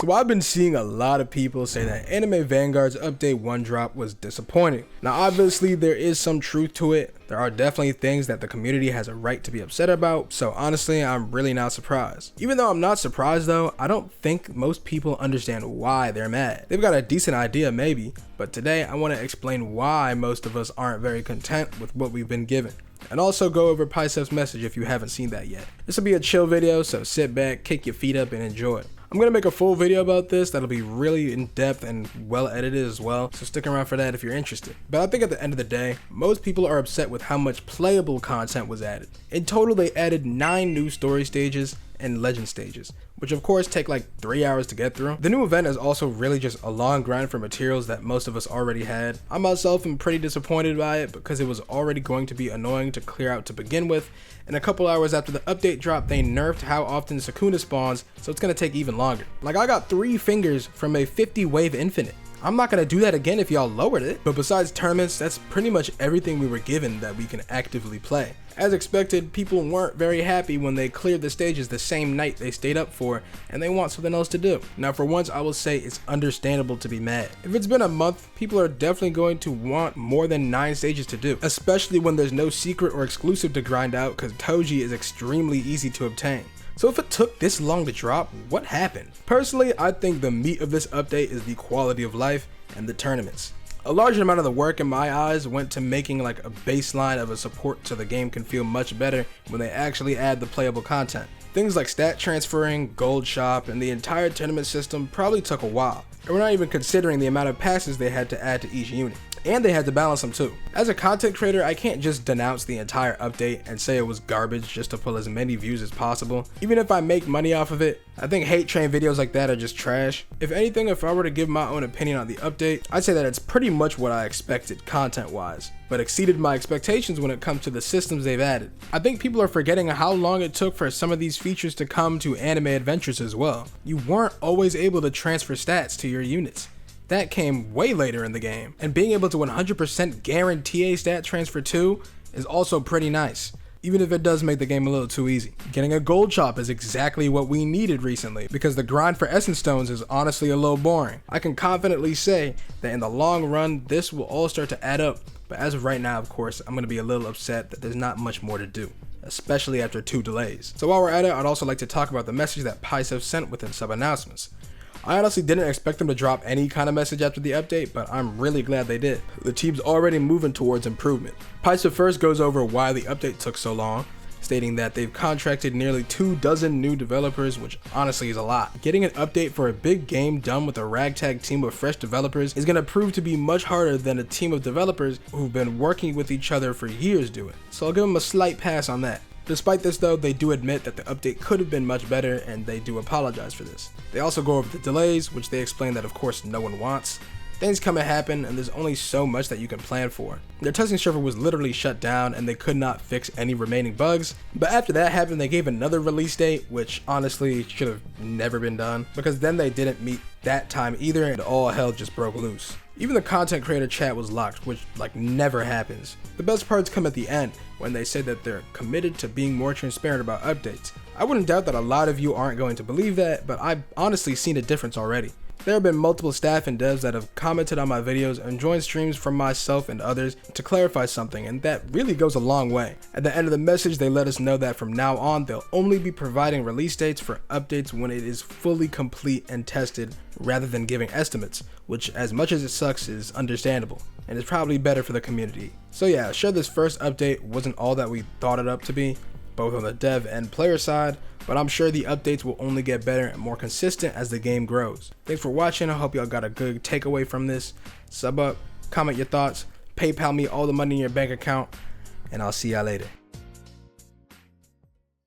So I've been seeing a lot of people say that Anime Vanguards Update 1 drop was disappointing. Now obviously there is some truth to it. There are definitely things that the community has a right to be upset about, so honestly I'm really not surprised. Even though I'm not surprised though, I don't think most people understand why they're mad. They've got a decent idea maybe, but today I want to explain why most of us aren't very content with what we've been given. And also go over Pisef's message if you haven't seen that yet. This will be a chill video, so sit back, kick your feet up and enjoy. I'm going to make a full video about this that'll be really in-depth and well edited as well, so stick around for that if you're interested. But I think at the end of the day, most people are upset with how much playable content was added. In total, they added 9 new story stages and legend stages, which of course take like 3 hours to get through. The new event is also really just a long grind for materials that most of us already had. I myself am pretty disappointed by it because it was already going to be annoying to clear out to begin with, and a couple hours after the update drop they nerfed how often Sukuna spawns, so it's gonna take even longer. Like I got 3 fingers from a 50 wave infinite. I'm not gonna do that again if y'all lowered it. But besides tournaments, that's pretty much everything we were given that we can actively play. As expected, people weren't very happy when they cleared the stages the same night they stayed up for, and they want something else to do. Now for once, I will say it's understandable to be mad. If it's been a month, people are definitely going to want more than 9 stages to do, especially when there's no secret or exclusive to grind out because Toji is extremely easy to obtain. So if it took this long to drop, what happened? Personally, I think the meat of this update is the quality of life and the tournaments. A large amount of the work in my eyes went to making like a baseline of a support so the game can feel much better when they actually add the playable content. Things like stat transferring, gold shop, and the entire tournament system probably took a while. And we're not even considering the amount of passes they had to add to each unit. And they had to balance them too. As a content creator, I can't just denounce the entire update and say it was garbage just to pull as many views as possible. Even if I make money off of it, I think hate train videos like that are just trash. If anything, if I were to give my own opinion on the update, I'd say that it's pretty much what I expected content wise, but exceeded my expectations when it comes to the systems they've added. I think people are forgetting how long it took for some of these features to come to anime adventures as well. You weren't always able to transfer stats to your units. That came way later in the game, and being able to 100% guarantee a stat transfer too is also pretty nice, even if it does make the game a little too easy. Getting a gold shop is exactly what we needed recently, because the grind for essence stones is honestly a little boring. I can confidently say that in the long run this will all start to add up, but as of right now of course I'm going to be a little upset that there's not much more to do, especially after 2 delays. So while we're at it, I'd also like to talk about the message that Pisef sent within sub announcements. I honestly didn't expect them to drop any kind of message after the update, but I'm really glad they did. The team's already moving towards improvement. Pisef first goes over why the update took so long, stating that they've contracted nearly 24 new developers, which honestly is a lot. Getting an update for a big game done with a ragtag team of fresh developers is going to prove to be much harder than a team of developers who've been working with each other for years do it. So I'll give them a slight pass on that. Despite this though, they do admit that the update could have been much better and they do apologize for this. They also go over the delays, which they explain that of course no one wants. Things come and happen and there's only so much that you can plan for. Their testing server was literally shut down and they could not fix any remaining bugs. But after that happened, they gave another release date, which honestly should have never been done, because then they didn't meet that time either and all hell just broke loose. Even the content creator chat was locked, which like never happens. The best parts come at the end, when they say that they're committed to being more transparent about updates. I wouldn't doubt that a lot of you aren't going to believe that, but I've honestly seen a difference already. There have been multiple staff and devs that have commented on my videos and joined streams from myself and others to clarify something, and that really goes a long way. At the end of the message, they let us know that from now on, they'll only be providing release dates for updates when it is fully complete and tested, rather than giving estimates, which as much as it sucks is understandable, and is probably better for the community. So yeah, sure, this first update wasn't all that we thought it up to be, both on the dev and player side, but I'm sure the updates will only get better and more consistent as the game grows. Thanks for watching. I hope y'all got a good takeaway from this. Sub up, comment your thoughts, PayPal me all the money in your bank account, and I'll see y'all later.